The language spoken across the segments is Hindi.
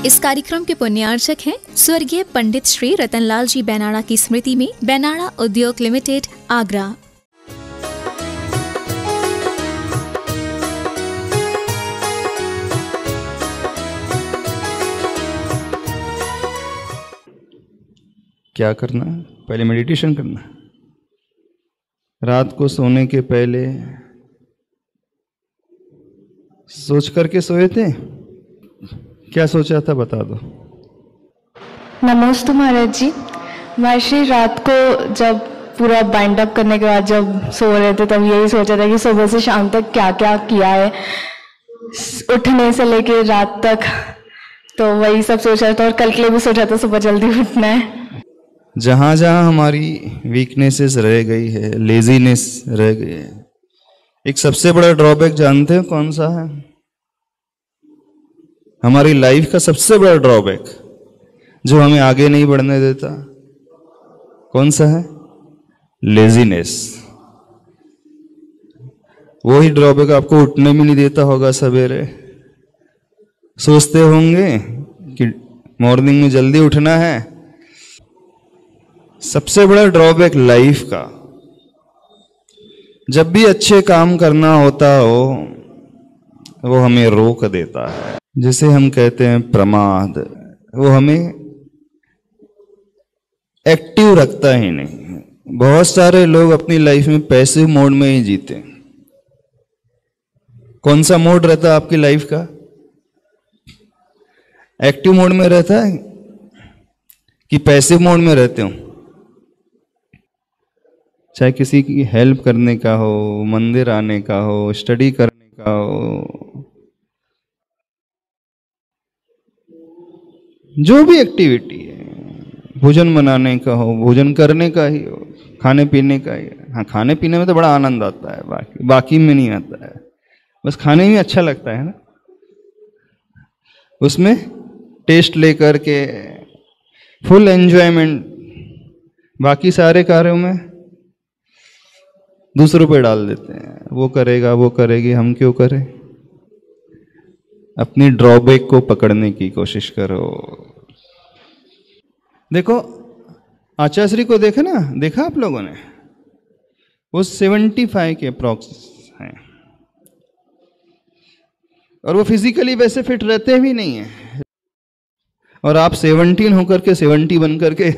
इस कार्यक्रम के पुण्यार्चक हैं स्वर्गीय पंडित श्री रतनलाल जी बैनाड़ा की स्मृति में बैनाड़ा उद्योग लिमिटेड, आगरा। क्या करना है? पहले मेडिटेशन करना है। रात को सोने के पहले सोच करके सोए थे? क्या सोचा था बता दो। नमस्ते महाराज जी। महर्षि रात को जब पूरा बाइंड अप करने के बाद जब सो रहे थे तब यही सोचा था कि सुबह से शाम तक क्या क्या किया है, उठने से लेके रात तक, तो वही सब सोचा था। और कल के लिए भी सोचा था सुबह जल्दी उठना है। जहाँ जहाँ हमारी वीकनेसेस रह गई है, लेजीनेस रह गई है, एक सबसे बड़ा ड्रॉबैक जानते हैं कौन सा है? हमारी लाइफ का सबसे बड़ा ड्रॉबैक जो हमें आगे नहीं बढ़ने देता, कौन सा है? लेजीनेस। वही ड्रॉबैक आपको उठने भी नहीं देता होगा सवेरे। सोचते होंगे कि मॉर्निंग में जल्दी उठना है। सबसे बड़ा ड्रॉबैक लाइफ का, जब भी अच्छे काम करना होता हो वो हमें रोक देता है, जिसे हम कहते हैं प्रमाद। वो हमें एक्टिव रखता ही नहीं। बहुत सारे लोग अपनी लाइफ में पैसिव मोड में ही जीते। कौन सा मोड रहता है आपकी लाइफ का? एक्टिव मोड में रहता है कि पैसिव मोड में रहते हो? चाहे किसी की हेल्प करने का हो, मंदिर आने का हो, स्टडी करने का हो, जो भी एक्टिविटी है, भोजन बनाने का हो, भोजन करने का ही हो, खाने पीने का ही। हाँ, खाने पीने में तो बड़ा आनंद आता है, बाकी में नहीं आता है। बस खाने में अच्छा लगता है ना, उसमें टेस्ट लेकर के फुल एंजॉयमेंट। बाकी सारे कार्यों में दूसरों पे डाल देते हैं, वो करेगा, वो करेगी, हम क्यों करें? अपनी ड्रॉबैक को पकड़ने की कोशिश करो। देखो, आचार्य को देखा ना, देखा आप लोगों ने? वो 75 के अप्रॉक्स हैं और वो फिजिकली वैसे फिट रहते भी नहीं है। और आप 17 होकर के 70 बन करके,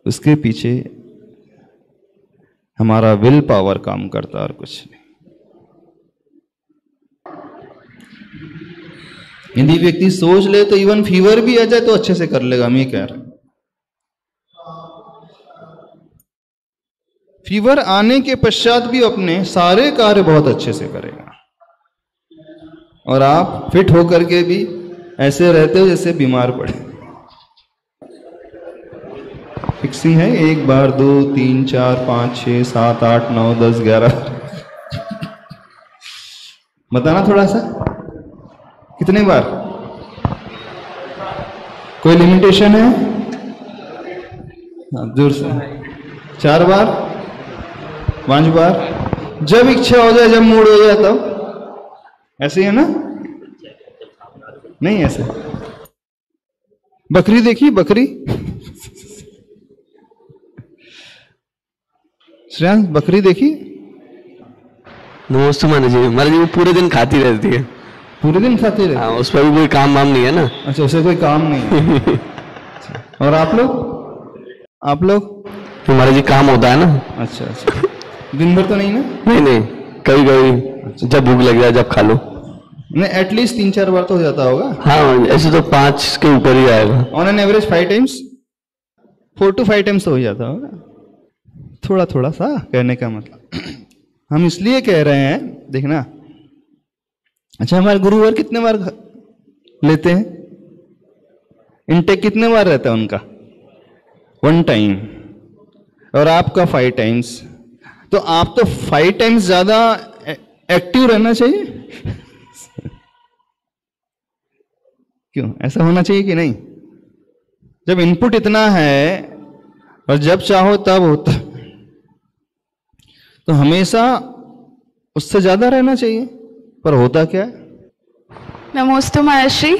उसके पीछे हमारा विल पावर काम करता और कुछ नहीं। यदि व्यक्ति सोच ले तो इवन फीवर भी आ जाए तो अच्छे से कर लेगा। हम ये कह रहे हैं, फीवर आने के पश्चात भी अपने सारे कार्य बहुत अच्छे से करेगा। और आप फिट होकर के भी ऐसे रहते हो जैसे बीमार पड़े। फिक्सिंग है 1 बार 2 3 4 5 6 7 8 9 10 11। बताना थोड़ा सा, कितने बार? कोई लिमिटेशन है? जोर से। 4 बार, 5 बार, जब इच्छा हो जाए, जब मूड हो जाए तब। ऐसे ही है ना? नहीं ऐसे। बकरी देखी? बकरी श्रेयांश, बकरी देखी? नमस्ते महाराज जी। महाराज जी वो पूरे दिन खाती रहती है। पूरे दिन खाती रहती है? हाँ, उस पर भी कोई काम वाम नहीं है ना। अच्छा, उसे कोई काम नहीं है। और आप लोग? आप लोग? तो महाराज जी काम होता है ना। अच्छा अच्छा, दिन भर तो नहीं ना? नहीं नहीं, कभी कभी जब भूख लग जाए जब खा लो। नहीं, एटलीस्ट 3-4 बार तो हो जाता होगा। हाँ, ऐसे तो 5 के ऊपर ही आएगा। On an average 5 times, 4 to 5 times तो हो जाता होगा। थोड़ा थोड़ा सा कहने का मतलब हम इसलिए कह रहे हैं, देखना। अच्छा, हमारे गुरुवर कितने बार लेते हैं? इनटेक कितने बार रहता है उनका? 1 टाइम। और आपका 5 टाइम्स। तो आप तो 5 टाइम्स ज्यादा एक्टिव रहना चाहिए। क्यों? ऐसा होना चाहिए कि नहीं? जब इनपुट इतना है और जब चाहो तब होता, तो हमेशा उससे ज्यादा रहना चाहिए। पर होता क्या है? नमोस्तु महर्षि।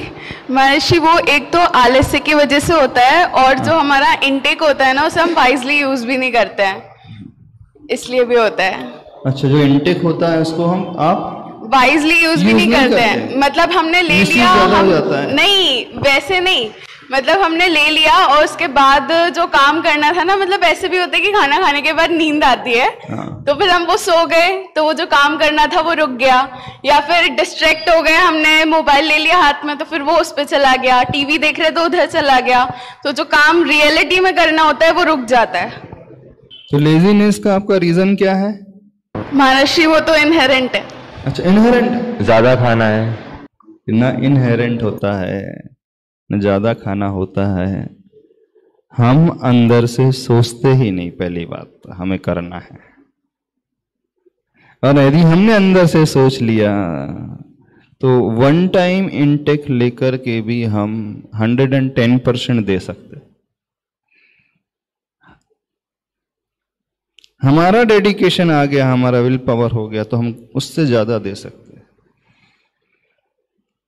महर्षि, वो एक तो आलस्य की वजह से होता है, और जो हमारा इनटेक होता है ना, उसे हम वाइजली यूज भी नहीं करते हैं, इसलिए भी होता है। अच्छा, जो इनटेक होता है उसको आप वाइजली यूज भी नहीं करते हैं। मतलब हमने ले लिया, नहीं वैसे नहीं, मतलब हमने ले लिया और उसके बाद जो काम करना था ना, मतलब ऐसे भी होता है कि खाना खाने के बाद नींद आती है, तो फिर हम वो सो गए, तो वो जो काम करना था वो रुक गया, या फिर डिस्ट्रैक्ट हो गए, हमने मोबाइल ले लिया हाथ में तो फिर वो उस पर चला गया, टीवी देख रहे तो उधर चला गया, तो जो काम रियलिटी में करना होता है वो रुक जाता है। तो लेजीनेस का आपका रीजन क्या है? महर्षि, वो तो इनहेरेंट है। अच्छा, इनहेरेंट, ज्यादा खाना है ना इनहेरेंट होता है न ज्यादा खाना होता है, हम अंदर से सोचते ही नहीं। पहली बात हमें करना है, और यदि हमने अंदर से सोच लिया तो वन टाइम इनटेक लेकर के भी हम 110% दे सकते। हमारा डेडिकेशन आ गया, हमारा विल पावर हो गया, तो हम उससे ज्यादा दे सकते।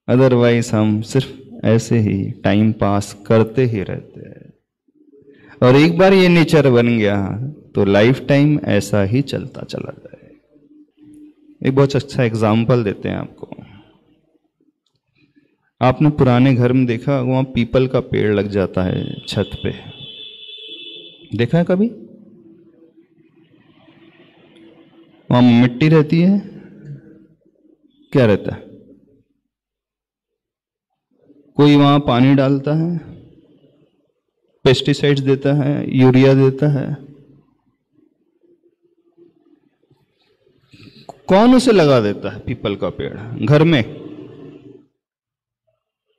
अदरवाइज हम सिर्फ ऐसे ही टाइम पास करते ही रहते हैं, और एक बार ये नेचर बन गया तो लाइफ टाइम ऐसा ही चलता चला जाए। एक बहुत अच्छा एग्जाम्पल देते हैं आपको। आपने पुराने घर में देखा, वहां पीपल का पेड़ लग जाता है छत पे, देखा है कभी? वहां मिट्टी रहती है, क्या रहता है? कोई वहां पानी डालता है, पेस्टिसाइड्स देता है, यूरिया देता है। कौन उसे लगा देता है? पीपल का पेड़ घर में।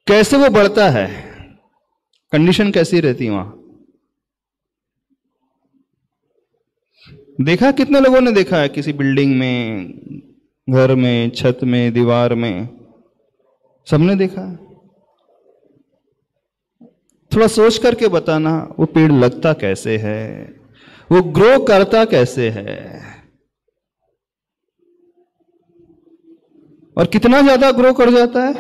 कैसे वो बढ़ता है? कंडीशन कैसी रहती है वहां? देखा, कितने लोगों ने देखा है? किसी बिल्डिंग में, घर में, छत में, दीवार में, सबने देखा है। थोड़ा सोच करके बताना, वो पेड़ लगता कैसे है, वो ग्रो करता कैसे है, और कितना ज्यादा ग्रो कर जाता है?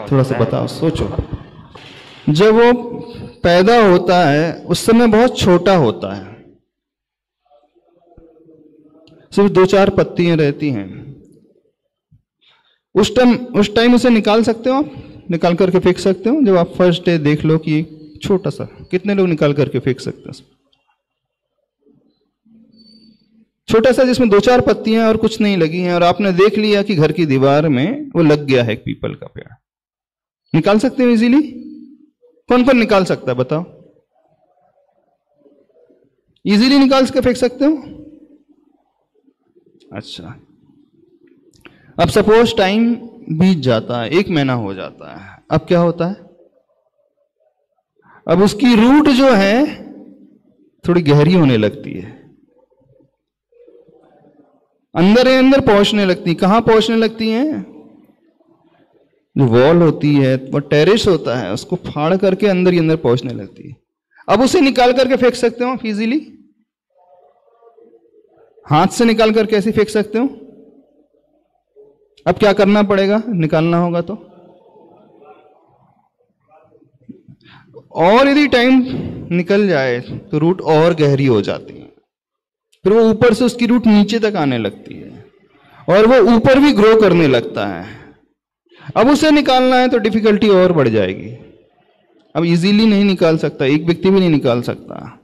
थोड़ा सा बताओ, सोचो। जब वो पैदा होता है उस समय बहुत छोटा होता है, सिर्फ 2-4 पत्तियां रहती हैं। उस टाइम उसे निकाल सकते हो आप? निकाल करके फेंक सकते हो? जब आप फर्स्ट डे देख लो कि छोटा सा, कितने लोग निकाल करके फेंक सकते हैं? छोटा सा जिसमें 2-4 पत्तियां और कुछ नहीं लगी हैं, और आपने देख लिया कि घर की दीवार में वो लग गया है एक पीपल का पेड़, निकाल सकते हो इजीली? कौन कौन निकाल सकता है बताओ? इजीली निकाल के फेंक सकते हो? अच्छा, अब सपोज टाइम बीत जाता है, 1 महीना हो जाता है, अब क्या होता है? अब उसकी रूट जो है थोड़ी गहरी होने लगती है, अंदर पहुंचने लगती है। कहां पहुंचने लगती है? जो वॉल होती है, वो टेरेस होता है, उसको फाड़ करके अंदर ही अंदर पहुंचने लगती है। अब उसे निकाल करके फेंक सकते हो इजीली? हाथ से निकाल कर कैसे फेंक सकते हो? अब क्या करना पड़ेगा? निकालना होगा तो। और यदि टाइम निकल जाए तो रूट और गहरी हो जाती है, फिर वो ऊपर से उसकी रूट नीचे तक आने लगती है, और वो ऊपर भी ग्रो करने लगता है। अब उसे निकालना है तो डिफिकल्टी और बढ़ जाएगी। अब इजीली नहीं निकाल सकता, एक व्यक्ति भी नहीं निकाल सकता।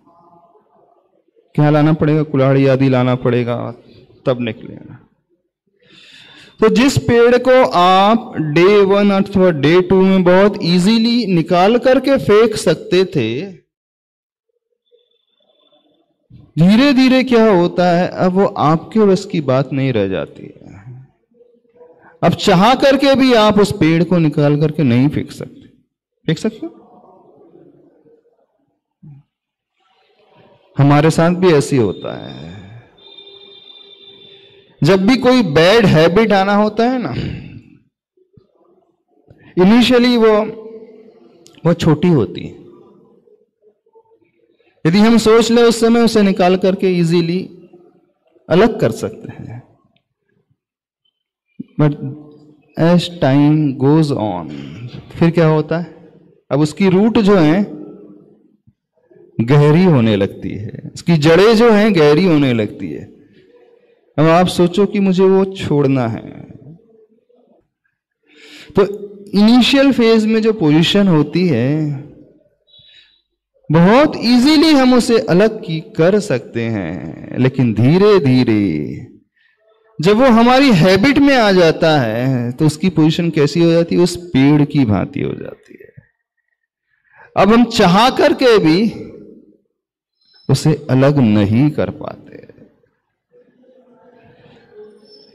क्या लाना पड़ेगा? कुल्हाड़ी आदि लाना पड़ेगा, तब निकलेगा। तो जिस पेड़ को आप डे 1 अथवा डे 2 में बहुत इजीली निकाल करके फेंक सकते थे, धीरे धीरे क्या होता है, अब वो आपके बस की बात नहीं रह जाती है। अब चाह करके भी आप उस पेड़ को निकाल करके नहीं फेंक सकते। फेंक सकते? हमारे साथ भी ऐसी होता है। जब भी कोई बैड हैबिट आना होता है ना, इनिशियली वो छोटी होती है। यदि हम सोच ले उस समय उसे निकाल करके इजीली अलग कर सकते हैं, but as time goes on, फिर क्या होता है, अब उसकी रूट जो है गहरी होने लगती है, उसकी जड़ें जो हैं गहरी होने लगती है। अब आप सोचो कि मुझे वो छोड़ना है, तो इनिशियल फेज में जो पोजीशन होती है बहुत इजीली हम उसे अलग की कर सकते हैं, लेकिन धीरे धीरे जब वो हमारी हैबिट में आ जाता है तो उसकी पोजीशन कैसी हो जाती है, उस पेड़ की भांति हो जाती है। अब हम चाह करके भी उसे अलग नहीं कर पाते।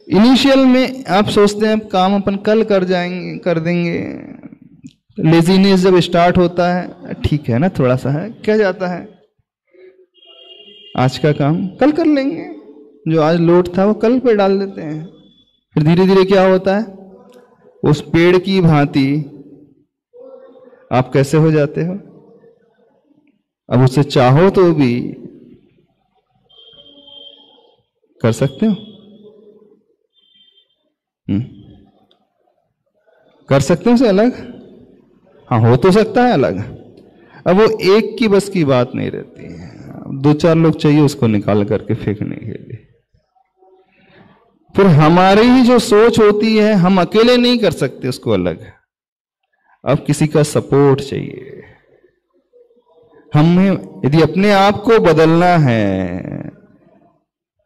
इनिशियल में आप सोचते हैं काम अपन कल कर जाएंगे, कर देंगे, लेजीनेस जब स्टार्ट होता है, ठीक है ना, थोड़ा सा है, क्या जाता है, आज का काम कल कर लेंगे, जो आज लोड था वो कल पे डाल देते हैं। फिर धीरे धीरे क्या होता है, उस पेड़ की भांति आप कैसे हो जाते हो, अब उसे चाहो तो भी कर सकते हो, कर सकते हो उसे अलग, हाँ हो तो सकता है अलग। अब वो एक की बस की बात नहीं रहती है, दो चार लोग चाहिए उसको निकाल करके फेंकने के लिए। फिर हमारी ही जो सोच होती है, हम अकेले नहीं कर सकते उसको अलग, अब किसी का सपोर्ट चाहिए। हमें यदि अपने आप को बदलना है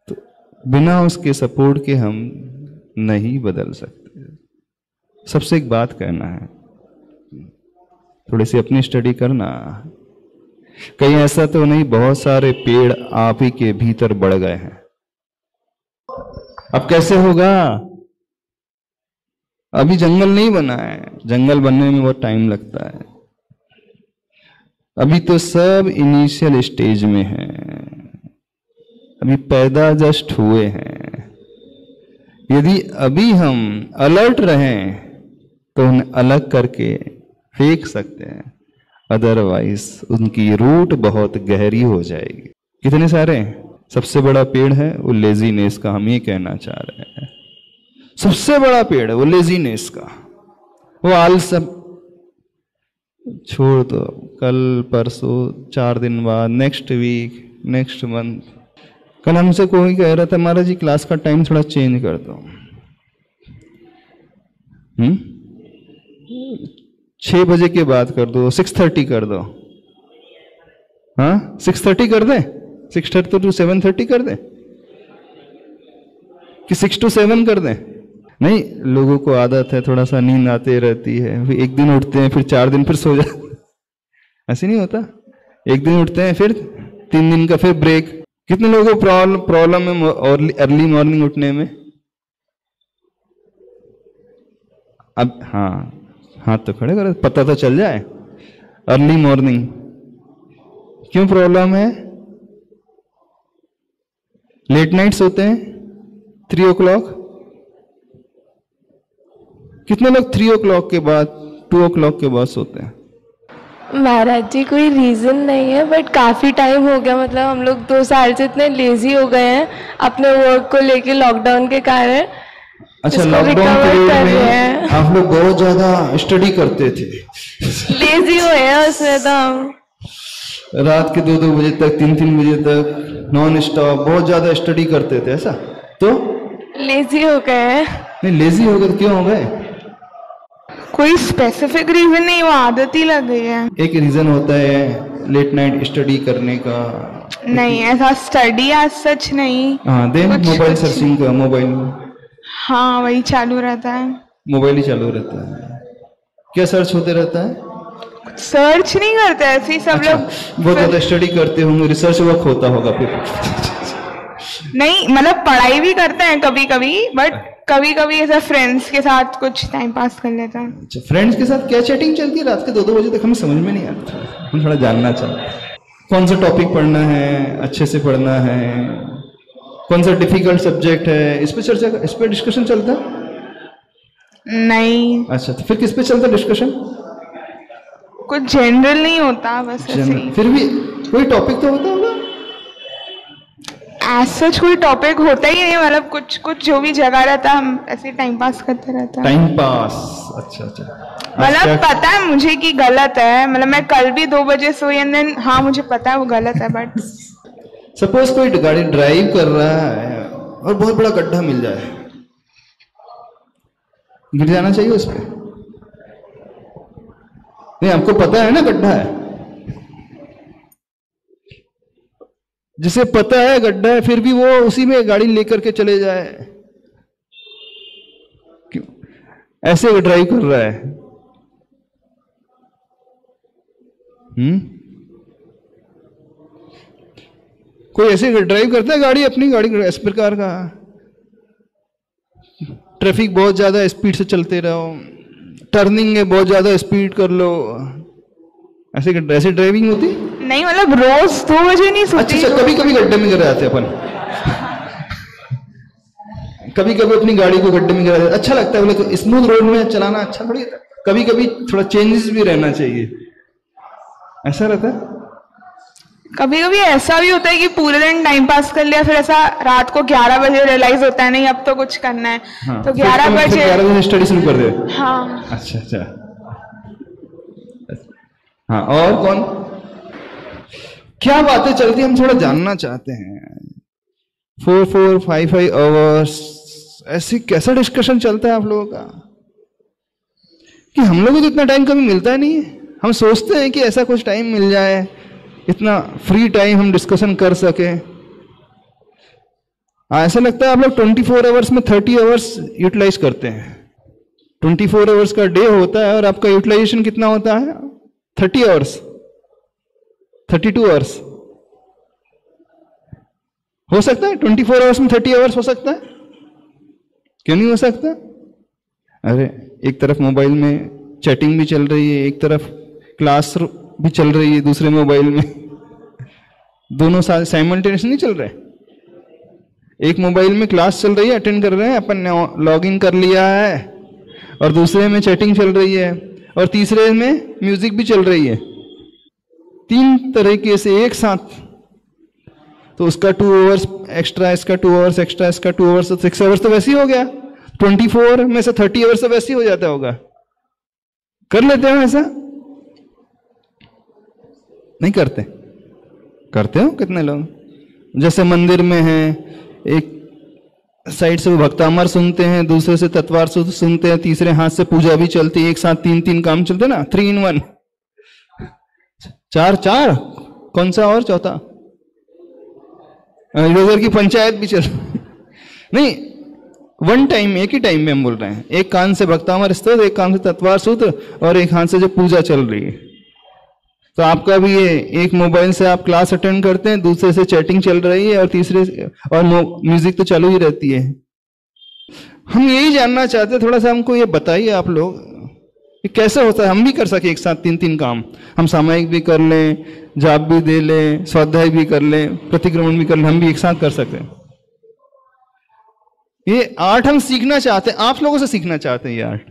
तो बिना उसके सपोर्ट के हम नहीं बदल सकते। सबसे एक बात कहना है, थोड़ी सी अपनी स्टडी करना, कहीं ऐसा तो नहीं बहुत सारे पेड़ आप ही के भीतर बढ़ गए हैं। अब कैसे होगा, अभी जंगल नहीं बना है, जंगल बनने में बहुत टाइम लगता है, अभी तो सब इनिशियल स्टेज में है, अभी पैदा जस्ट हुए हैं। यदि अभी हम अलर्ट रहें तो उन्हें अलग करके फेंक सकते हैं, अदरवाइज उनकी रूट बहुत गहरी हो जाएगी। कितने सारे, सबसे बड़ा पेड़ है वो लेजीनेस का, हम ये कहना चाह रहे हैं, सबसे बड़ा पेड़ है वो लेजीनेस का, वो आलस छोड़ दो, कल परसों 4 दिन बाद, नेक्स्ट वीक, नेक्स्ट मंथ। कल हमसे कोई कह रहा था महाराज जी क्लास का टाइम थोड़ा चेंज कर दो, 6 बजे के बाद कर दो, 6:30 कर दो, हाँ 6:30 कर दे, 6:30 to 7:30 कर दे कि 6 to 7 कर दे। नहीं, लोगों को आदत है, थोड़ा सा नींद आते रहती है, फिर एक दिन उठते हैं, फिर 4 दिन फिर सो जाते, ऐसे नहीं होता, एक दिन उठते हैं फिर 3 दिन का फिर ब्रेक। कितने लोगों को प्रॉब्लम है अर्ली मॉर्निंग उठने में? अब हाँ हाथ तो खड़े करो, पता तो चल जाए, अर्ली मॉर्निंग क्यों प्रॉब्लम है? लेट नाइट सोते हैं 3 o'clock, कितने लोग 3 o'clock के बाद 2 o'clock के बाद सोते हैं? महाराज जी कोई रीज़न नहीं है, बट काफ़ी टाइम हो गया, मतलब हम लोग 2 साल से इतने लेजी हो गए हैं अपने वर्क को लेके लॉकडाउन के कारण। अच्छा, लॉकडाउन पीरियड में आप लोग बहुत ज्यादा स्टडी करते थे, लेजी हुए हैं उसमें तो हम रात के 2-2 बजे तक, 3-3 बजे तक नॉन स्टॉप बहुत ज्यादा स्टडी करते थे, ऐसा तो लेजी हो गए हैं। नहीं, लेजी हो गए तो क्यों हो गए? कोई स्पेसिफिक रीजन नहीं, वो आदत ही लग गई है। एक रीजन होता है लेट नाइट स्टडी करने का, नहीं ऐसा स्टडी आज सच नहीं, हाँ देन मोबाइल सर्चिंग का, मोबाइल, हाँ वही चालू रहता है, मोबाइल ही चालू रहता है। क्या सर्च होते रहता है? सर्च नहीं करते ऐसे ही सब लोग। बहुत ज्यादा स्टडी करते होंगे, रिसर्च वर्क होता होगा फिर। नहीं मतलब पढ़ाई भी करते हैं कभी कभी, बट कभी कभी ऐसा फ्रेंड्स के साथ कुछ टाइम पास कर लेता है। अच्छा, फ्रेंड्स के साथ क्या चैटिंग चलती है रात के 2-2 बजे तक? हमें समझ में नहीं आता, हम थोड़ा जानना चाहते हैं कौन सा टॉपिक पढ़ना है, अच्छे से पढ़ना है, कौन सा डिफिकल्ट सब्जेक्ट है, इस पे चर्चा, इस पे डिस्कशन चलता है? नहीं। अच्छा, तो फिर किस पे चलता डिस्कशन? कुछ जनरल नहीं होता, बस ऐसे ही। फिर भी कोई टॉपिक तो होता होगा, ऐसा कोई टॉपिक होता ही नहीं, मतलब कुछ कुछ जो भी जगह रहता हम ऐसे टाइम पास करते रहते हैं। टाइम पास, अच्छा अच्छा। मतलब पता है मुझे कि गलत है, मतलब मैं कल भी 2 बजे सोई एंड देन हाँ मुझे पता है वो गलत है, बट सपोज कोई गाड़ी ड्राइव कर रहा है और बहुत बड़ा गड्ढा मिल जाए, गिर जाना चाहिए उस पर? नहीं, आपको पता है ना गड्ढा है, जिसे पता है गड्ढा है फिर भी वो उसी में गाड़ी लेकर के चले जाए, क्यों? ऐसे ड्राइव कर रहा है। कोई ऐसे ड्राइव करता है गाड़ी, अपनी गाड़ी इस प्रकार का, ट्रैफिक बहुत ज्यादा स्पीड से चलते रहो, टर्निंग है बहुत ज्यादा स्पीड कर लो, ऐसे ऐसे ड्राइविंग होती नहीं, मतलब रोज 2 बजे नहीं सोती। अच्छा, कभी कभी गड्ढे में गिर जाते अपन, कभी कभी अपनी गाड़ी को गड्ढे में गिरा देते, अच्छा लगता है, बोले स्मूथ रोड में चलाना अच्छा थोड़ी, कभी कभी थोड़ा चेंजेस भी रहना चाहिए, ऐसा रहता है। कभी कभी ऐसा भी होता है कि पूरे दिन टाइम पास कर लिया, फिर ऐसा रात को 11 बजे रियलाइज होता है नहीं अब तो कुछ करना है, हाँ, तो 11 बजे 11 बजे स्टडी शुरू कर दे। हाँ अच्छा अच्छा, हाँ और कौन, क्या बातें चलती हम थोड़ा जानना चाहते हैं। 4 5 आवर्स ऐसी कैसा डिस्कशन चलता है आप लोगों का कि हम लोगों को तो इतना टाइम कभी मिलता नहीं है। हम सोचते हैं कि ऐसा कुछ टाइम मिल जाए, इतना फ्री टाइम हम डिस्कशन कर सके। ऐसा लगता है आप लोग 24 आवर्स में 30 आवर्स यूटिलाइज करते हैं। 24 आवर्स का डे होता है और आपका यूटिलाइजेशन कितना होता है? 30 आवर्स, 32 आवर्स हो सकता है। 24 आवर्स में 30 आवर्स हो सकता है, क्यों नहीं हो सकता? अरे एक तरफ मोबाइल में चैटिंग भी चल रही है, एक तरफ क्लास भी चल रही है दूसरे मोबाइल में, दोनों साथ साइमल्टेनियस नहीं चल रहे। एक मोबाइल में क्लास चल रही है, अटेंड कर रहे हैं, अपन ने लॉग इन कर लिया है, और दूसरे में चैटिंग चल रही है, और तीसरे में म्यूजिक भी चल रही है। 3 तरीके से एक साथ, तो उसका 2 आवर्स एक्स्ट्रा, इसका 2 आवर्स एक्स्ट्रा, इसका 2 आवर्स, तो 6 आवर्स तो वैसे ही हो गया। 24 में से 30 आवर्स तो वैसे ही हो जाता होगा। कर लेते हो ऐसा? नहीं करते? करते हो कितने लोग? जैसे मंदिर में है, एक साइड से वो भक्तामर सुनते हैं, दूसरे से तत्वार सुनते हैं, तीसरे हाथ से पूजा भी चलती है, एक साथ 3 काम चलते ना, 3 in 1। 4 कौन सा और चौथा? इधर की पंचायत भी चल नहीं, 1 टाइम, एक ही टाइम में हम बोल रहे हैं। एक कान से भक्तामर स्तोत्र, एक कान से तत्वार सूत्र, और एक हाथ से जो पूजा चल रही है। तो आपका भी ये, एक मोबाइल से आप क्लास अटेंड करते हैं, दूसरे से चैटिंग चल रही है, और तीसरे और म्यूजिक तो चालू ही रहती है। हम यही जानना चाहते हैं, थोड़ा सा हमको ये बताइए आप लोग कि कैसे होता है हम भी कर सके एक साथ 3 काम। हम सामायिक भी कर लें, जाप भी दे लें, स्वाध्याय भी कर लें, प्रतिक्रमण भी कर लें, हम भी एक साथ कर सकते हैं। ये आर्ट हम सीखना चाहते हैं, आप लोगों से सीखना चाहते हैं ये आर्ट।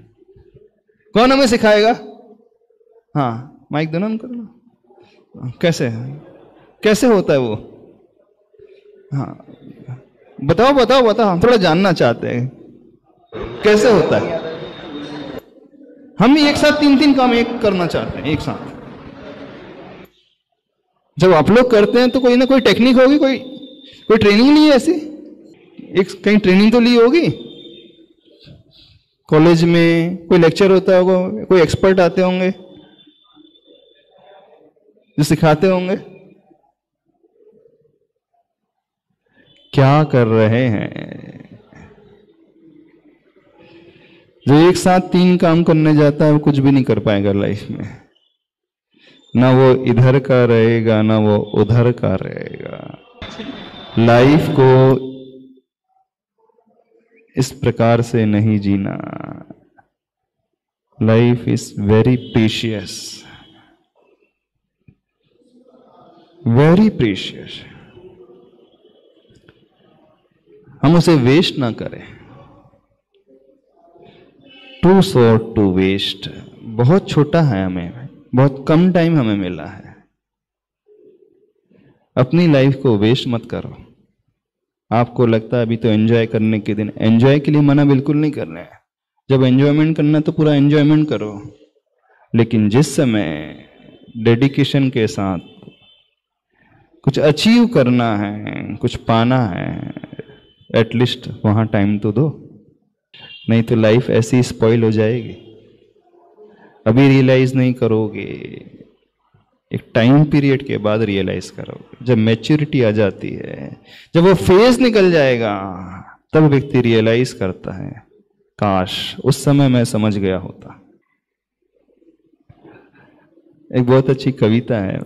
कौन हमें सिखाएगा? हाँ, माइक दोनों हम करना। कैसे कैसे होता है वो? हाँ बताओ बताओ बताओ, हम थोड़ा जानना चाहते हैं कैसे होता है। हम भी एक साथ 3 काम एक करना चाहते हैं एक साथ। जब आप लोग करते हैं तो कोई ना कोई टेक्निक होगी, कोई ट्रेनिंग ली है ऐसी? एक कहीं ट्रेनिंग तो ली होगी, कॉलेज में कोई लेक्चर होता होगा, कोई एक्सपर्ट आते होंगे जो सिखाते होंगे। क्या कर रहे हैं? जो एक साथ 3 काम करने जाता है वो कुछ भी नहीं कर पाएगा लाइफ में। ना वो इधर का रहेगा, ना वो उधर का रहेगा। लाइफ को इस प्रकार से नहीं जीना। Life is very precious, very precious. हम उसे वेस्ट ना करें। Too short to waste. बहुत छोटा है, हमें बहुत कम टाइम हमें मिला है। अपनी लाइफ को वेस्ट मत करो। आपको लगता है अभी तो एंजॉय करने के दिन, एंजॉय के लिए मना बिल्कुल नहीं कर रहे हैं। जब एंजॉयमेंट करना तो पूरा एंजॉयमेंट करो, लेकिन जिस समय डेडिकेशन के साथ कुछ अचीव करना है, कुछ पाना है, एटलीस्ट वहां टाइम तो दो, नहीं तो लाइफ ऐसी स्पॉइल हो जाएगी। अभी रियलाइज नहीं करोगे, एक टाइम पीरियड के बाद रियलाइज करोगे। जब मैच्योरिटी आ जाती है, जब वो फेज निकल जाएगा, तब व्यक्ति रियलाइज करता है काश उस समय मैं समझ गया होता। एक बहुत अच्छी कविता है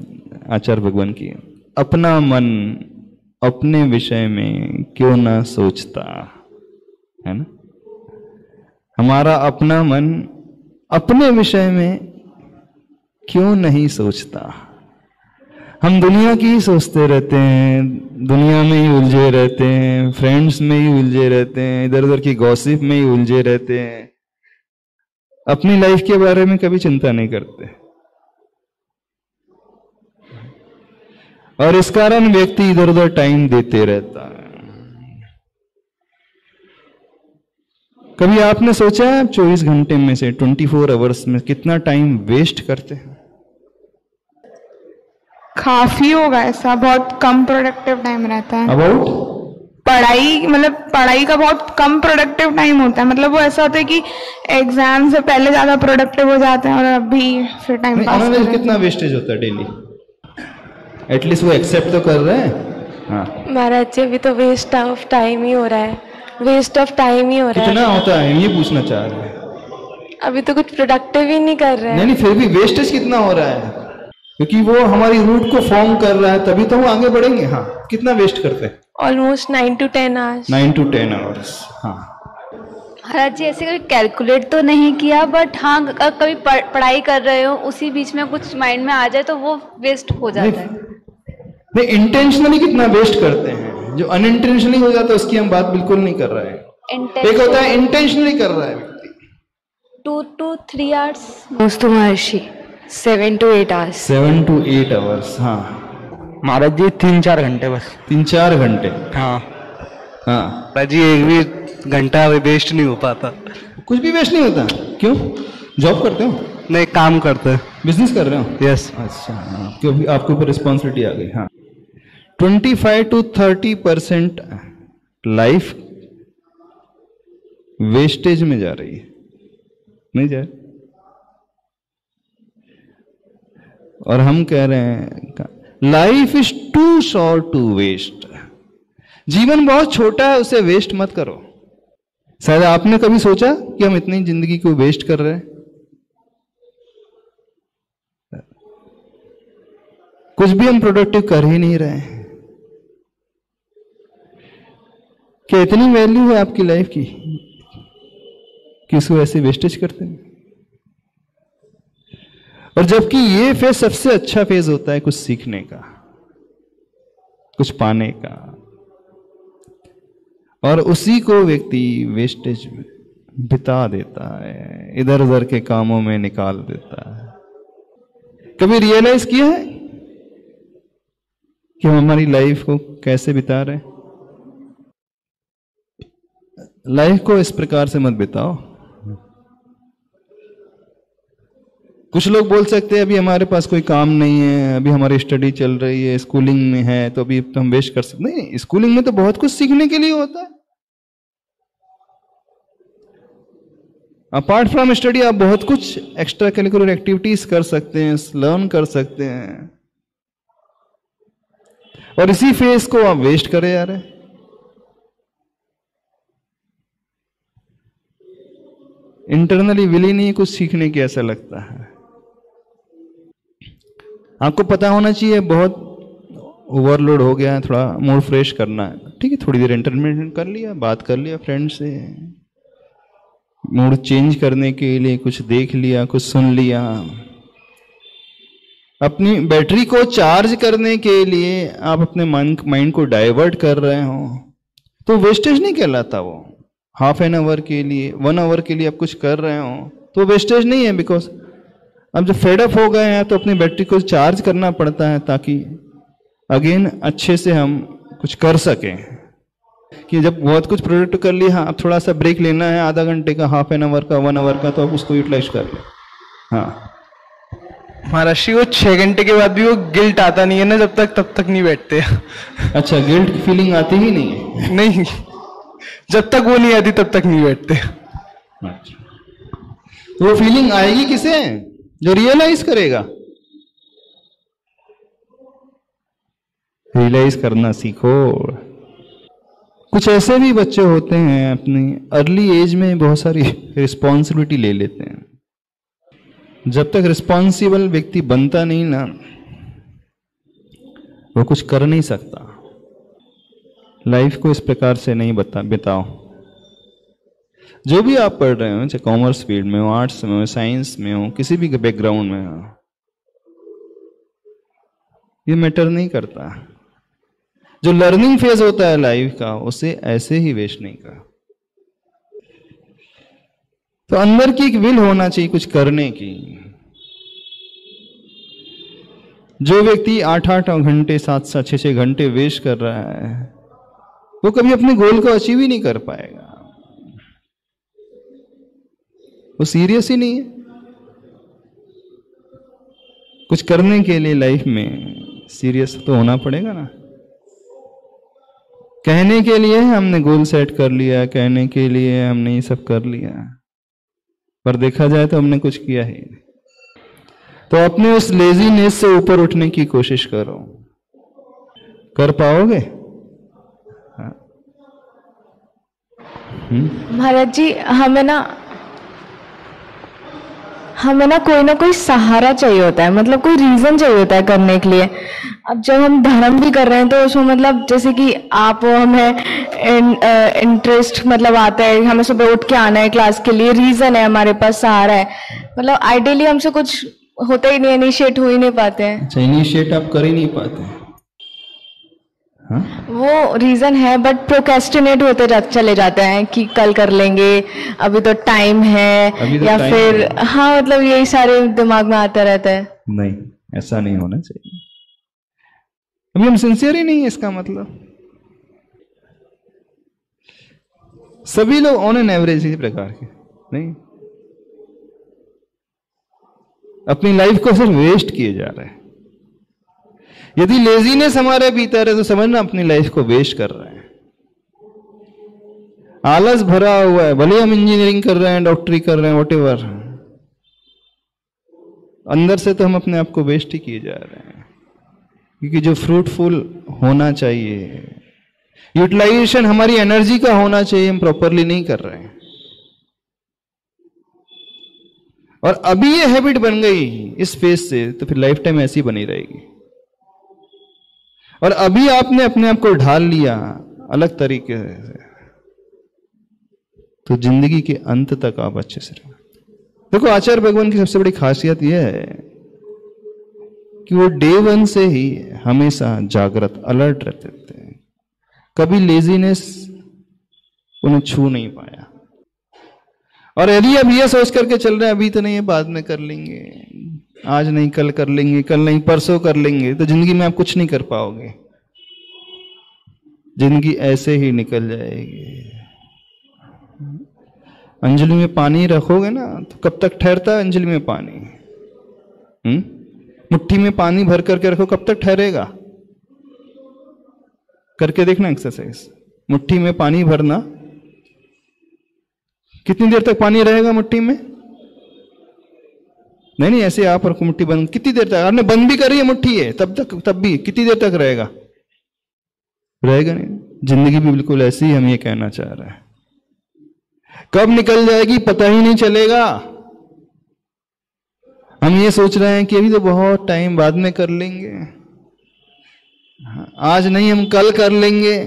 आचार्य भगवान की, अपना मन अपने विषय में क्यों ना सोचता, है ना। हमारा अपना मन अपने विषय में क्यों नहीं सोचता। हम दुनिया की ही सोचते रहते हैं, दुनिया में ही उलझे रहते हैं, फ्रेंड्स में ही उलझे रहते हैं, इधर उधर की गॉसिप में ही उलझे रहते हैं, अपनी लाइफ के बारे में कभी चिंता नहीं करते। और इस कारण व्यक्ति इधर उधर टाइम देते रहता है। कभी आपने सोचा है 24 घंटे में से 24 आवर्स में कितना टाइम वेस्ट करते हैं? काफी होगा ऐसा, बहुत कम प्रोडक्टिव टाइम रहता है। अबाउट पढ़ाई, मतलब पढ़ाई का बहुत कम प्रोडक्टिव टाइम होता है। मतलब वो ऐसा होता है कि एग्जाम से पहले ज्यादा प्रोडक्टिव हो जाते हैं और अभी फिर टाइम पास कर कितना वेस्टेज होता है डेली? एटलीस्ट वो एक्सेप्ट तो कर रहे हैं। हाँ महाराज जी, अभी तो वेस्ट ऑफ टाइम ही हो रहा है, वेस्ट ऑफ टाइम ही हो रहा है। कितना होता है ये पूछना चाह रहे हैं। अभी तो कुछ प्रोडक्टिव ही नहीं कर रहे हैं। नहीं, फिर भी वेस्टेज कितना हो रहा है, क्योंकि वो हमारी रूट को फॉर्म कर रहा है, तभी तो वो आगे बढ़ेंगे। हाँ, कितना वेस्ट करते हैं? Almost 9 to 10 hours. 9 to 10 hours. हाँ महाराज जी, ऐसे कभी कैलकुलेट तो नहीं किया, बट हाँ कभी पढ़ाई कर रहे हो, उसी बीच में कुछ माइंड में आ जाए तो वो वेस्ट हो जाता है। नहीं, इंटेंशनली कितना वेस्ट करते हैं। जो अनइंटेंशनली हो जाता है उसकी हम बात बिल्कुल नहीं कर रहे हैं। एक होता है इंटेंशनली कर रहा है व्यक्ति। 2 to 3 आवर्स। दोस्तों महर्षि 7 to 8 आवर्स। 7 to 8 hours. हाँ महाराज जी 3-4 घंटे बस। 3-4 घंटे। हाँ हाँ महाराज जी, एक भी घंटा वेस्ट नहीं हो पाता। कुछ भी वेस्ट नहीं होता? क्यों? जॉब करते हो? नहीं, काम करते हैं। बिजनेस कर रहे हो? यस। अच्छा, क्योंकि आपके ऊपर रिस्पॉन्सिबिलिटी आ गई। हाँ, 25 to 30% लाइफ वेस्टेज में जा रही है, नहीं जा रही? और हम कह रहे हैं life is too short to waste. जीवन बहुत छोटा है, उसे वेस्ट मत करो। शायद आपने कभी सोचा कि हम इतनी जिंदगी को वेस्ट कर रहे हैं? कुछ भी हम प्रोडक्टिव कर ही नहीं रहे हैं। क्या इतनी वैल्यू है आपकी लाइफ की कि इसको ऐसे वेस्टेज करते हैं? और जबकि ये फेज सबसे अच्छा फेज होता है कुछ सीखने का, कुछ पाने का, और उसी को व्यक्ति वेस्टेज में बिता देता है, इधर उधर के कामों में निकाल देता है। कभी रियलाइज किया है कि हम हमारी लाइफ को कैसे बिता रहे हैं? लाइफ को इस प्रकार से मत बिताओ। कुछ लोग बोल सकते हैं अभी हमारे पास कोई काम नहीं है, अभी हमारी स्टडी चल रही है, स्कूलिंग में है, तो अभी तो हम वेस्ट कर सकते नहीं। स्कूलिंग में तो बहुत कुछ सीखने के लिए होता है। अपार्ट फ्रॉम स्टडी आप बहुत कुछ एक्स्ट्रा करिकुलर एक्टिविटीज कर सकते हैं, लर्न कर सकते हैं, और इसी फेज को आप वेस्ट करे जा रहे हैं। इंटरनली विल ही नहीं कुछ सीखने की, ऐसा लगता है। आपको पता होना चाहिए बहुत ओवरलोड हो गया है, थोड़ा मूड फ्रेश करना है, ठीक है, थोड़ी देर एंटरटेनमेंट कर लिया, बात कर लिया फ्रेंड से, मूड चेंज करने के लिए कुछ देख लिया, कुछ सुन लिया। अपनी बैटरी को चार्ज करने के लिए आप अपने माइंड को डाइवर्ट कर रहे हो तो वेस्टेज नहीं कहलाता। वो हाफ एन आवर के लिए, 1 आवर के लिए आप कुछ कर रहे हो तो वेस्टेज नहीं है, बिकॉज अब जब फेडअप हो गए हैं तो अपनी बैटरी को चार्ज करना पड़ता है ताकि अगेन अच्छे से हम कुछ कर सकें। कि जब बहुत कुछ प्रोडक्ट कर लिया, हाँ अब थोड़ा सा ब्रेक लेना है, आधा घंटे का, हाफ एन आवर का, 1 आवर का, तो आप उसको यूटिलाइज कर ले। हाँ महाराष्ट्री को 6 घंटे के बाद भी वो गिल्ट आता नहीं है ना, जब तक तब नहीं बैठते। अच्छा, गिल्ट की फीलिंग आती ही नहीं है? नहीं, जब तक वो नहीं आती तब तक नहीं बैठते। अच्छा, तो वो फीलिंग आएगी किसे? जो रियलाइज करेगा। रियलाइज करना सीखो। कुछ ऐसे भी बच्चे होते हैं अपनी अर्ली एज में बहुत सारी रिस्पॉन्सिबिलिटी ले लेते हैं। जब तक रिस्पॉन्सिबल व्यक्ति बनता नहीं ना, वो कुछ कर नहीं सकता। लाइफ को इस प्रकार से नहीं बिताओ। जो भी आप पढ़ रहे हो, चाहे कॉमर्स फील्ड में हो, आर्ट्स में हो, साइंस में हो, किसी भी बैकग्राउंड में हो, ये मैटर नहीं करता। जो लर्निंग फेज होता है लाइफ का, उसे ऐसे ही वेस्ट नहीं कर। तो अंदर की एक विल होना चाहिए कुछ करने की। जो व्यक्ति 8-8 घंटे, 7-7, 6-6 घंटे वेस्ट कर रहा है, वो कभी अपने गोल को अचीव ही नहीं कर पाएगा। वो सीरियस ही नहीं है। कुछ करने के लिए लाइफ में सीरियस तो होना पड़ेगा ना। कहने के लिए हमने गोल सेट कर लिया, कहने के लिए हमने ये सब कर लिया, पर देखा जाए तो हमने कुछ किया ही। तो अपने उस लेजीनेस से ऊपर उठने की कोशिश करो। कर पाओगे? हाँ। महाराज जी, हमें ना कोई सहारा चाहिए होता है, मतलब कोई रीजन चाहिए होता है करने के लिए। अब जब हम धर्म भी कर रहे हैं तो उसमें मतलब जैसे कि आप हमें इंटरेस्ट मतलब आता है, हमें सुबह उठ के आना है क्लास के लिए, रीजन है हमारे पास, सहारा है। मतलब आइडियली हमसे कुछ होता ही नहीं, इनिशिएट हो ही नहीं पाते हैं। अच्छा, इनिशिएट आप कर ही नहीं पाते? हाँ? वो रीजन है, बट प्रोक्रेस्टिनेट होते चले जाते हैं कि कल कर लेंगे, अभी तो टाइम है, तो या टाइम फिर है। हाँ, मतलब यही सारे दिमाग में आता रहता है। नहीं, ऐसा नहीं होना चाहिए। अभी हम सिंसियर ही नहीं है, इसका मतलब। सभी लोग ऑन एन एवरेज इसी प्रकार के नहीं, अपनी लाइफ को सिर्फ वेस्ट किए जा रहे हैं। यदि लेजीनेस हमारे भीतर है तो समझना अपनी लाइफ को वेस्ट कर रहे हैं। आलस भरा हुआ है, भले हम इंजीनियरिंग कर रहे हैं, डॉक्टरी कर रहे हैं, व्हाटएवर, अंदर से तो हम अपने आप को वेस्ट ही किए जा रहे हैं। क्योंकि जो फ्रूटफुल होना चाहिए, यूटिलाइजेशन हमारी एनर्जी का होना चाहिए, हम प्रॉपरली नहीं कर रहे हैं। और अभी ये हैबिट बन गई इस फेज से, तो फिर लाइफ टाइम ऐसी बनी रहेगी। और अभी आपने अपने आप को ढाल लिया अलग तरीके से, तो जिंदगी के अंत तक आप अच्छे से रहे। देखो, आचार्य भगवान की सबसे बड़ी खासियत यह है कि वो डे 1 से ही हमेशा जागृत, अलर्ट रहते थे। कभी लेजीनेस उन्हें छू नहीं पाया। और यदि अब ये सोच करके चल रहे हैं अभी तो नहीं है, बाद में कर लेंगे, आज नहीं कल कर लेंगे, कल नहीं परसों कर लेंगे, तो जिंदगी में आप कुछ नहीं कर पाओगे। जिंदगी ऐसे ही निकल जाएगी। अंजलि में पानी रखोगे ना, तो कब तक ठहरता है अंजलि में पानी? मुट्ठी में पानी भर करके रखो, कब तक ठहरेगा? करके देखना एक्सरसाइज। मुट्ठी में पानी भरना, कितनी देर तक पानी रहेगा मुट्ठी में? नहीं, ऐसे आप रखो मुट्ठी बंद, कितनी देर तक? आपने बंद भी करी है मुट्ठी है, तब भी कितनी देर तक रहेगा? नहीं। जिंदगी भी बिल्कुल ऐसी ही हम ये कहना चाह रहे हैं। कब निकल जाएगी पता ही नहीं चलेगा। हम ये सोच रहे हैं कि अभी तो बहुत टाइम बाद में कर लेंगे, आज नहीं हम कल कर लेंगे।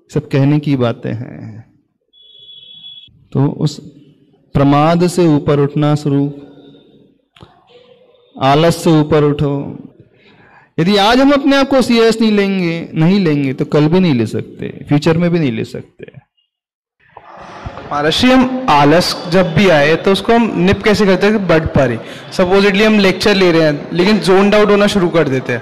सब कहने की बातें हैं। तो उस प्रमाद से ऊपर उठना शुरू, आलस से ऊपर उठो। यदि आज हम अपने आप को सीरियस नहीं लेंगे तो कल भी नहीं ले सकते, फ्यूचर में भी नहीं ले सकते। महाराष्ट्री, हम आलस जब भी आए तो उसको हम निप कैसे करते हैं? बढ़ पा रही, सपोजिटली हम लेक्चर ले रहे हैं लेकिन जोन आउट होना शुरू कर देते हैं,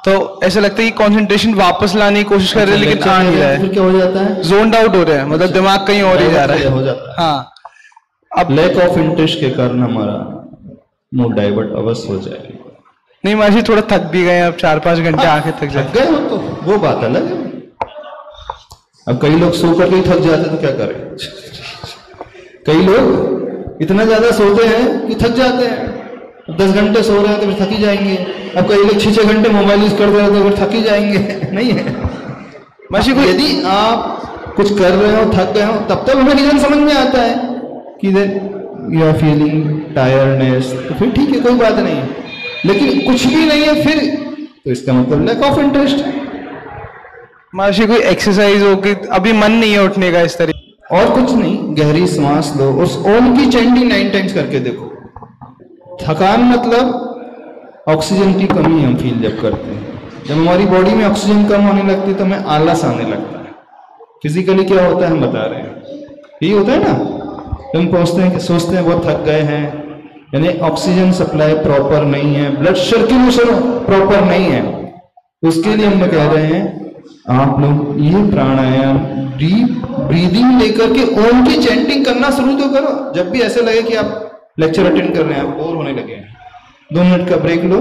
तो ऐसा लगता है कि कंसंट्रेशन वापस लाने की कोशिश कर रहे हैं लेकिन आ नहीं रहा है। फिर क्या हो जाता है? जोन आउट हो रहे हैं, मतलब दिमाग कहीं और ही जा रहा है। हो जाता है। हाँ, अब लैक ऑफ इंटरेस्ट के कारण हमारा मूड डाइवर्ट अवश्य हो जाएगा। नहीं माजी, थोड़ा थक भी गए, अब 4-5 घंटे आके थक जाए गए हो तो वो बात अलग है। अब कई लोग सो करके थक जाते तो क्या करें? कई लोग इतना ज्यादा सोते हैं कि थक जाते हैं। 10 घंटे सो रहे हैं तो फिर थक ही जाएंगे। अब कई लोग 6-6 घंटे मोबाइल यूज करते हैं तो फिर थक ही जाएंगे। नहीं है माशी, यदि आप कुछ कर रहे हो, थक गए हो, तब तक हमें रीजन समझ में आता है कि यू आर फीलिंग टायर्डनेस, तो फिर ठीक है, कोई बात नहीं है। लेकिन कुछ भी नहीं है फिर, तो इसका मतलब लैक ऑफ इंटरेस्ट है। माशी कोई एक्सरसाइज हो कि अभी मन नहीं है उठने का इस तरीके, और कुछ नहीं, गहरी सांस लो, उस ओम की चैंटिंग 9 टाइम्स करके देखो। थकान मतलब ऑक्सीजन की कमी हम फील जब करते हैं, जब हमारी बॉडी में ऑक्सीजन कम होने लगती है तो हमें आलस आने लगता है। फिजिकली क्या होता है हम बता रहे हैं, यही होता है ना। हम पहुंचते हैं कि सोचते हैं बहुत थक गए हैं, यानी ऑक्सीजन सप्लाई प्रॉपर नहीं है, ब्लड सर्कुलेशन प्रॉपर नहीं है। उसके लिए हम कह रहे हैं आप लोग ये प्राणायाम डीप ब्रीदिंग लेकर के ओम की चैंटिंग करना शुरू तो करो। जब भी ऐसे लगे कि आप लेक्चर अटेंड कर रहे हैं, आप बोर होने लगे हैं, 2 मिनट का ब्रेक लो।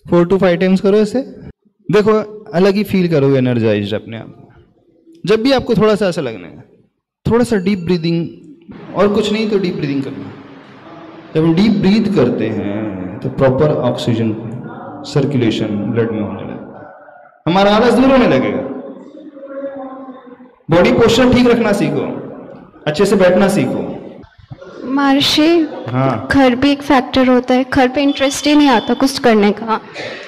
4 to 5 टाइम्स करो ऐसे, देखो अलग ही फील करोगे, एनर्जाइज्ड अपने आप। जब भी आपको थोड़ा सा ऐसा लगना है, थोड़ा सा डीप ब्रीदिंग, और कुछ नहीं तो डीप ब्रीदिंग करना। जब हम डीप ब्रीथ करते हैं तो प्रॉपर ऑक्सीजन सर्कुलेशन ब्लड में होने लगेगा, हमारा आलस दूर होने लगेगा। बॉडी पोस्चर ठीक रखना सीखो, अच्छे से बैठना सीखो। महर्षि, हाँ, घर भी एक फैक्टर होता है। घर पे इंटरेस्ट ही नहीं आता कुछ करने का।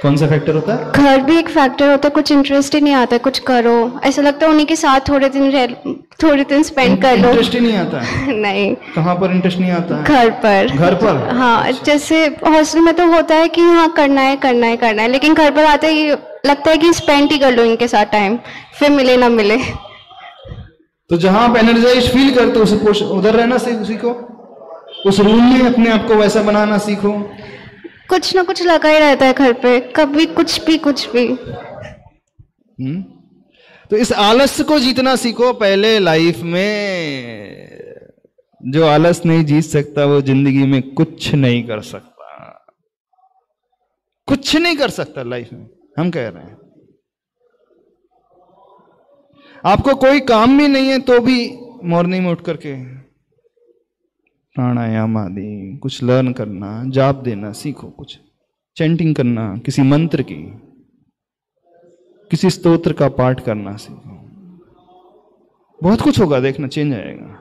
कौन सा फैक्टर होता है? घर भी एक फैक्टर होता है, कुछ इंटरेस्ट ही नहीं आता कुछ करो। ऐसा लगता है उन्हीं के साथ थोड़े दिन स्पेंड कर लो। इंटरेस्ट ही नहीं आता है? नहीं। कहाँ पर इंटरेस्ट नहीं आता है? घर पर। घर पर? हाँ, जैसे हॉस्टल में तो होता है कि हाँ करना है, लेकिन घर पर आते ही लगता है कि स्पेंड ही कर लो इनके साथ टाइम, फिर मिले ना मिले। तो जहां आप एनर्जाइज फील करते हो उधर रहना सीखो, उस रूम में अपने आप को वैसा बनाना सीखो। कुछ ना कुछ लगा ही रहता है घर पे, कभी कुछ भी। तो इस आलस को जीतना सीखो पहले लाइफ में। जो आलस नहीं जीत सकता वो जिंदगी में कुछ नहीं कर सकता, कुछ नहीं कर सकता लाइफ में। हम कह रहे हैं आपको कोई काम भी नहीं है तो भी मॉर्निंग में उठ करके प्राणायाम आदि कुछ लर्न करना, जाप देना सीखो, कुछ चैंटिंग करना, किसी मंत्र की, किसी स्तोत्र का पाठ करना सीखो। बहुत कुछ होगा, देखना चेंज आएगा।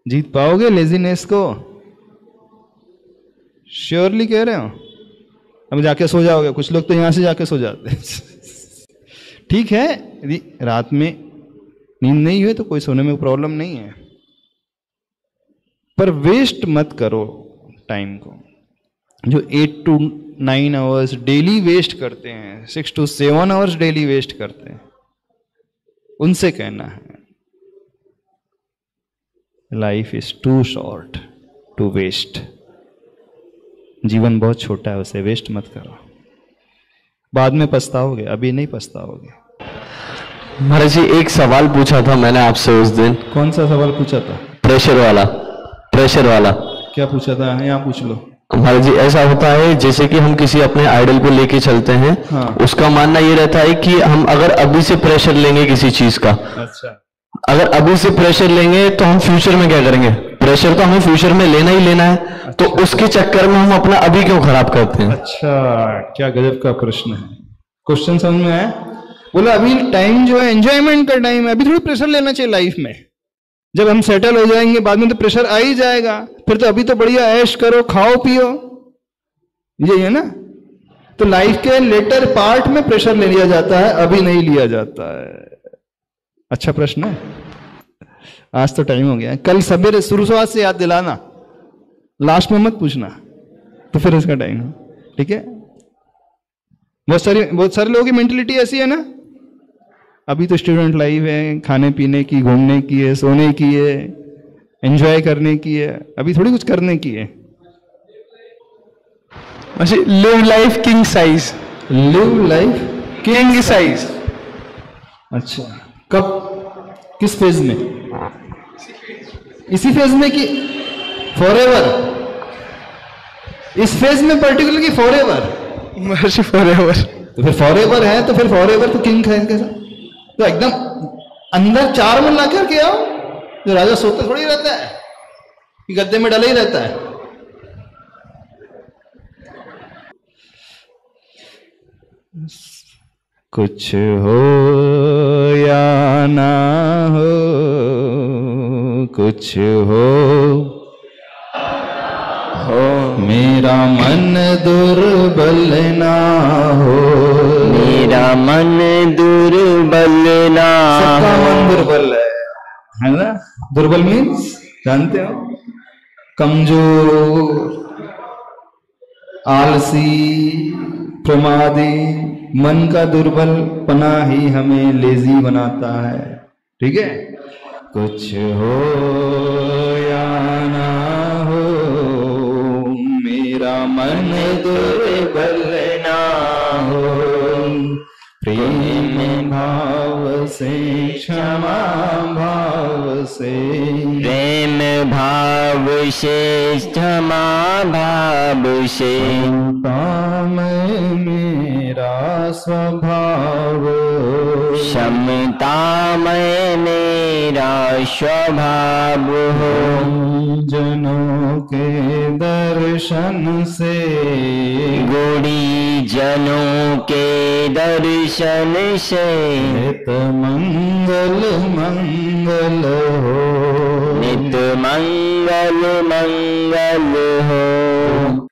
जीत पाओगे लेजीनेस को? श्योरली कह रहे हो? अब जाके सो जाओगे, कुछ लोग तो यहां से जाके सो जाते हैं। ठीक है, यदि रात में नींद नहीं हुई तो कोई सोने में प्रॉब्लम नहीं है, पर वेस्ट मत करो टाइम को। जो 8 to 9 आवर्स डेली वेस्ट करते हैं, 6 to 7 आवर्स डेली वेस्ट करते हैं, उनसे कहना है life is too short to waste. जीवन बहुत छोटा है, उसे वेस्ट मत करो। बाद में पछताओगे, अभी नहीं पछताओगे। महाराज जी, एक सवाल पूछा था मैंने आपसे उस दिन। कौन सा सवाल पूछा था? प्रेशर वाला। क्या पूछा था? यहाँ पूछ लो। महाराज जी, ऐसा होता है जैसे कि हम किसी अपने आइडल को लेके चलते हैं, हाँ। उसका मानना ये रहता है कि हम अगर अभी से प्रेशर लेंगे किसी चीज का, अच्छा, अगर अभी से प्रेशर लेंगे तो हम फ्यूचर में क्या करेंगे? प्रेशर तो हमें फ्यूचर में लेना ही लेना है। अच्छा। तो उसके चक्कर में हम अपना अभी क्यों खराब करते हैं? अच्छा, क्या गजब का प्रश्न है। क्वेश्चन समझ में आया? बोला अभी टाइम जो है एंजॉयमेंट का टाइम है, अभी थोड़ी प्रेशर लेना चाहिए लाइफ में। जब हम सेटल हो जाएंगे बाद में तो प्रेशर आ ही जाएगा, फिर तो अभी तो बढ़िया ऐश करो, खाओ पियो, यही है ना। तो लाइफ के लेटर पार्ट में प्रेशर ले लिया जाता है, अभी नहीं लिया जाता है। अच्छा प्रश्न है। आज तो टाइम हो गया, कल सवेरे शुरुआत से याद दिलाना, लास्ट में मत पूछना, तो फिर इसका टाइम है। ठीक है, बहुत सारे लोगों की मेंटलिटी ऐसी है ना, अभी तो स्टूडेंट लाइफ है, खाने पीने की, घूमने की है, सोने की है, एंजॉय करने की है, अभी थोड़ी कुछ करने की है। Live life king size. Live life king size. अच्छा, कब, किस फेज में? इसी फेज में कि फॉरएवर? इस फेज में पर्टिकुलर कि फॉरएवर? महर्षि फॉरएवर। तो फिर फॉरएवर है तो फिर फॉरएवर तो किंग है कैसा? तो एकदम अंदर 4 मन ला करके आओ। जो राजा सोते थोड़ी रहता है कि गद्दे में डला ही रहता है। कुछ हो या ना हो, कुछ हो मेरा मन दुर्बल ना हो, मेरा मन दुर्बल ना सबका मन दुर्बल है ना? दुर्बल मीन्स जानते हो, कमजोर, आलसी, प्रमादी। मन का दुर्बल पना ही हमें लेजी बनाता है। ठीक है, कुछ हो या ना हो मेरा मन दुर्बल ना हो, प्रेम भाव से, क्षमा भाव से, प्रेम भाव से, क्षमा भाव से, मेरा स्वभाव, क्षमता में मेरा स्वभाव हो, जनों के दर्शन से, गुणी जनों के दर्शन से, नित मंगल मंगल हो, नित मंगल मंगल हो।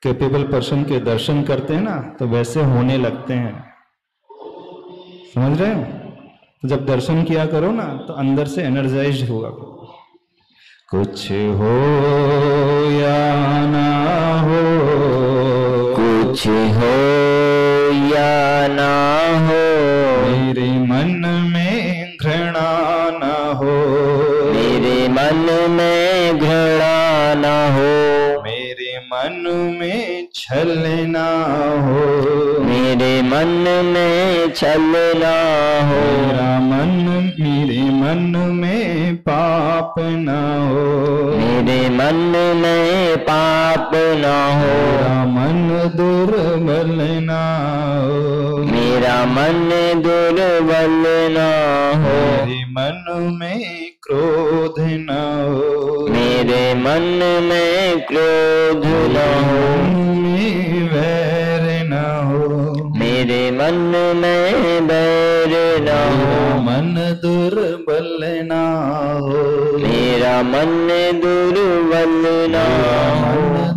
कैपेबल पर्सन के दर्शन करते हैं ना तो वैसे होने लगते हैं, समझ रहे हो? तो जब दर्शन किया करो ना तो अंदर से एनर्जाइज्ड होगा। कुछ हो या ना हो, कुछ हो या ना हो, मेरे मन में घृणा ना हो, मेरे मन में घृणा ना हो, मेरे मन में छल ना हो, मेरे मन में छल ना हो, मेरे मन में पाप ना हो, मेरे मन में पाप ना हो, मेरा मन दुर्बल ना हो, मेरा मन दुर्बल ना हो, मेरे मन में क्रोध ना हो, मेरे मन में क्रोध ना हो, में वैर ना हो, मेरे मन में बैर ना हो, मन दुर्बल ना हो, मेरा मन दुर्बल ना हो,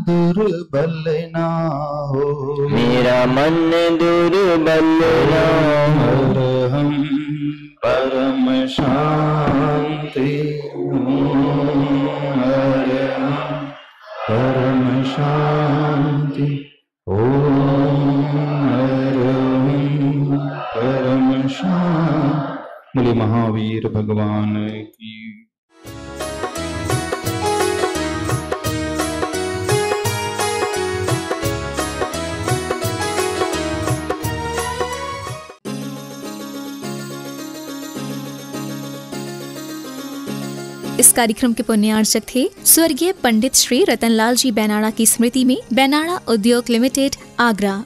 दुर्बल ना हो, मेरा मन दुर्बल ना हो, हम परम शांति, परम शांति, ओम परम शांति। बोले महावीर भगवान की। इस कार्यक्रम के पुण्यार्चक थे स्वर्गीय पंडित श्री रतनलाल जी बैनाड़ा की स्मृति में बैनाड़ा उद्योग लिमिटेड, आगरा।